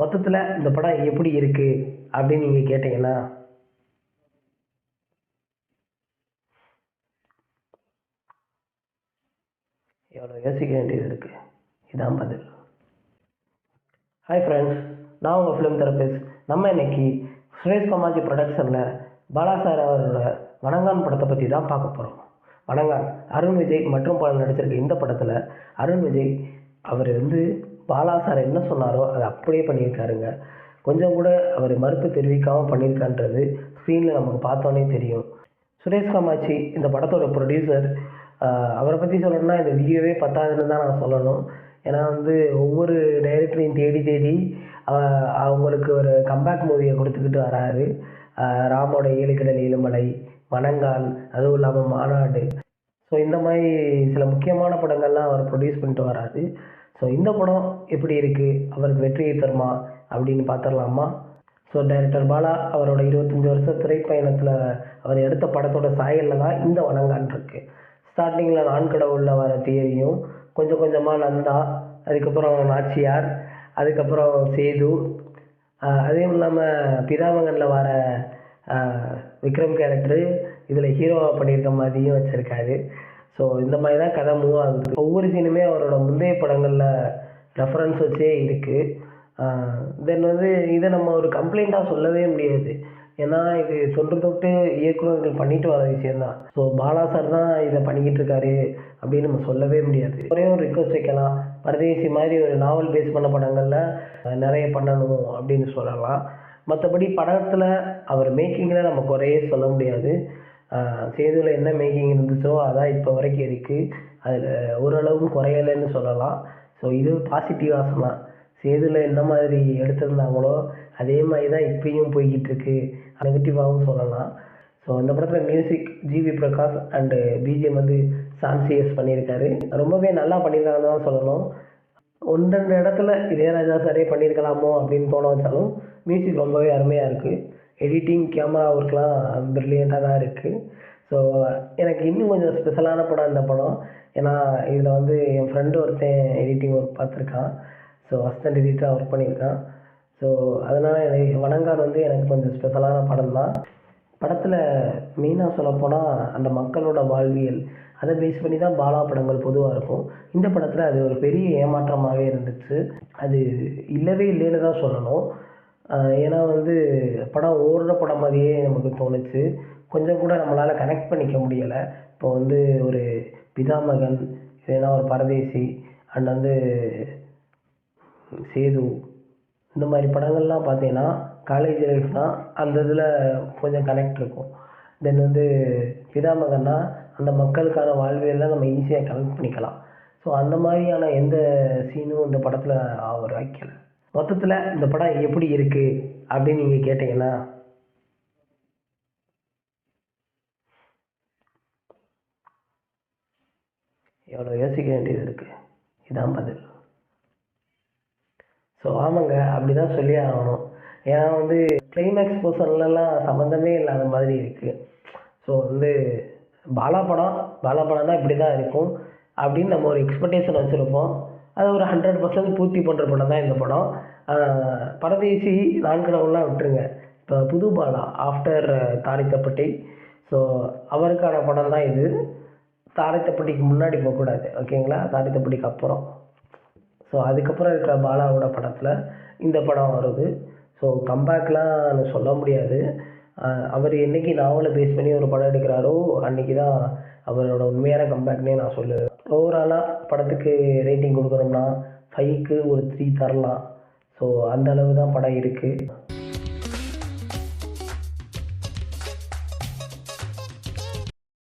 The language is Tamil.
மொத்தத்தில் இந்த படம் எப்படி இருக்குது அப்படின்னு நீங்கள் கேட்டிங்கன்னா, எவ்வளோ யோசிக்க வேண்டியது இருக்குது. இதான் பதில். ஹாய் ஃப்ரெண்ட்ஸ், நான் உங்கள் ஃபிலிம் தெரபிஸ்ட். நம்ம இன்னைக்கு சுரேஷ் கமாஜி ப்ரொடக்ஷனில் பாலா சார் அவரோட வணங்கான் படத்தை பற்றி தான் பார்க்க போகிறோம். வணங்கான் அருண் விஜய் மற்றும் பலர் நடிச்சிருக்க இந்த படத்தில் அருண் விஜய் அவர் பாலா சார் என்ன சொன்னாரோ அதை அப்படியே பண்ணியிருக்காருங்க. கொஞ்சம் கூட அவர் மறுப்பு தெரிவிக்காமல் பண்ணியிருக்கான்றது ஸ்க்ரீனில் நமக்கு பார்த்தோன்னே தெரியும். சுரேஷ் காமாட்சி இந்த படத்தோட ப்ரொடியூசர். அவரை பற்றி சொல்லணும்னா இந்த வீடியோவே பத்தாதுன்னு தான் நான் சொல்லணும். ஏன்னா ஒவ்வொரு டைரக்டரையும் தேடி தேடி அவங்களுக்கு ஒரு கம்பேக் மூவியை கொடுத்துக்கிட்டு வராரு. ராமோட 7 கடல் 7 மலை, வணங்கான், அதுவும் இல்லாமல் மாநாடு. ஸோ இந்த மாதிரி சில முக்கியமான படங்கள்லாம் அவர் ப்ரொடியூஸ் பண்ணிட்டு வராரு. ஸோ இந்த படம் எப்படி இருக்குது, அவருக்கு வெற்றியை தருமா அப்படின்னு பார்த்துடலாமா? ஸோ டைரக்டர் பாலா அவரோட 25 வருஷ திரைப்பயணத்தில் அவர் எடுத்த படத்தோட சாயலில் தான் இந்த வணங்கான் இருக்குது. ஸ்டார்டிங்கில் நான் கடவுளில் வர தியரியும், கொஞ்சம் கொஞ்சமாக நந்தா, அதுக்கப்புறம் நாச்சியார், அதுக்கப்புறம் சேது, அதுவும் இல்லாமல் பிதாமகனில் வர விக்ரம் கேரக்டரு இதில் ஹீரோவாக பண்ணியிருக்க மாதிரியும் வச்சுருக்காரு. ஸோ இந்த மாதிரி தான் கதை மூவ் ஆகுது. ஒவ்வொரு சீனுமே அவரோட முந்தைய படங்களில் ரெஃபரன்ஸ் வச்சே இருக்குது. தென் இதை நம்ம ஒரு கம்ப்ளைண்ட்டாக சொல்லவே முடியாது. ஏன்னா இது தொன்று தொட்டு இயக்குநர்கள் பண்ணிட்டு வர விஷயந்தான். ஸோ பாலா சார் தான் இதை பண்ணிக்கிட்டு இருக்காரு அப்படின்னு நம்ம சொல்லவே முடியாது. ஒரே ஒரு ரிக்வஸ்ட் வைக்கலாம், பரதேசி மாதிரி ஒரு நாவல் பேஸ் பண்ண படங்களில் நிறைய பண்ணணும் அப்படின்னு சொல்லலாம். மற்றபடி படத்தில் அவர் மேக்கிங்கில் நம்ம குறையே சொல்ல முடியாது. சேதுவில் என்ன மேக்கிங் இருந்துச்சோ அதான் இப்போ வரைக்கும் இருக்குது. அதில் ஓரளவும் குறையலைன்னு சொல்லலாம். ஸோ இது பாசிட்டிவாக சொல்லலாம். சேதுவில் என்ன மாதிரி எடுத்திருந்தாங்களோ அதே மாதிரி தான் இப்பயும் போய்கிட்டு இருக்கு. நெகட்டிவாகவும் சொல்லலாம். ஸோ இந்த படத்தில் music GV Prakash and BGM Sam CS பண்ணியிருக்காரு. ரொம்பவே நல்லா பண்ணியிருக்காங்கன்னு தான் சொல்லணும். 1-2 இடத்துல இளையராஜா சாரே பண்ணியிருக்கலாமோ அப்படின்னு தோண வச்சாலும் மியூசிக் ரொம்பவே அருமையாக இருக்குது. எடிட்டிங், கேமரா ஒர்க்லாம் ப்ரில்லியண்ட்டாக தான் இருக்குது. ஸோ எனக்கு இன்னும் கொஞ்சம் ஸ்பெஷலான படம் இந்த படம். ஏன்னா இதில் என் ஃப்ரெண்டு ஒருத்தன் எடிட்டிங் ஒர்க் பார்த்துருக்கான். ஸோ அசிஸ்டன்ட் எடிட்டராக ஒர்க் பண்ணியிருக்கான். ஸோ அதனால் எனக்கு வணங்கான் எனக்கு கொஞ்சம் ஸ்பெஷலான படம் தான். படத்தில் மெயினாக சொல்லப்போனால் அந்த மக்களோட வாழ்வியல் அதை பேஸ் பண்ணி தான் பாலா படங்கள் பொதுவாக இருக்கும். இந்த படத்தில் அது ஒரு பெரிய ஏமாற்றமாகவே இருந்துச்சு. அது இல்லவே இல்லைன்னு தான் சொல்லணும். ஏன்னா படம் ஓடுற படம் மாதிரியே நமக்கு தோணுச்சு. கொஞ்சம் கூட நம்மளால் கனெக்ட் பண்ணிக்க முடியலை. இப்போ ஒரு பிதாமகன், இல்லைன்னா ஒரு பரதேசி அண்ட் சேது, இந்த மாதிரி படங்கள்லாம் பார்த்தீங்கன்னா காலேஜ் லைஃப்னால் அந்த இதில் கொஞ்சம் கனெக்ட் இருக்கும். தென் பிதாமகன்னா அந்த மக்களுக்கான வாழ்வியெல்லாம் நம்ம ஈஸியாக கனெக்ட் பண்ணிக்கலாம். ஸோ அந்த மாதிரியான எந்த சீனும் இந்த படத்தில் அவர் வைக்கலை. மொத்தத்தில் இந்த படம் எப்படி இருக்குது அப்படின்னு நீங்கள் கேட்டிங்கன்னா, எவ்வளோ யோசிக்க வேண்டியது இருக்குது. இதான் பதில். ஸோ ஆமாங்க, அப்படி தான் சொல்லி ஆகணும். ஏன்னா கிளைமேக்ஸ் போர்ஷன்லலாம் சம்மந்தமே இல்லாத மாதிரி இருக்குது. ஸோ பாலா படம் தான் இப்படி தான் இருக்கும் அப்படின்னு நம்ம ஒரு எக்ஸ்பெக்டேஷன் வச்சுருப்போம். அதை ஒரு 100% பூர்த்தி பண்ணுற படம் தான் இந்த படம். பரதேசி, நான்கடவுள்லாம் விட்டுருங்க. இப்போ புது பாலா ஆஃப்டர் தாரித்தப்பட்டி, ஸோ அவருக்கான படம் தான் இது. தாரித்தப்பட்டிக்கு முன்னாடி போகக்கூடாது, ஓகேங்களா? தாரித்தப்பட்டிக்கு அப்புறம். ஸோ அதுக்கப்புறம் இருக்கிற பாலாவோட படத்தில் இந்த படம் வருது. ஸோ கம்பேக்லாம் சொல்ல முடியாது. அவர் என்றைக்கு நாவலை பேஸ் பண்ணி ஒரு படம் எடுக்கிறாரோ அன்றைக்கி தான் அவரோட உண்மையான கம்பேக்னே நான் சொல்லுவேன். ஓவராலாக படத்துக்கு ரேட்டிங் கொடுக்குறோம்னா 5க்கு ஒரு 3 தரலாம். ஸோ அந்த அளவு தான் படம் இருக்குது.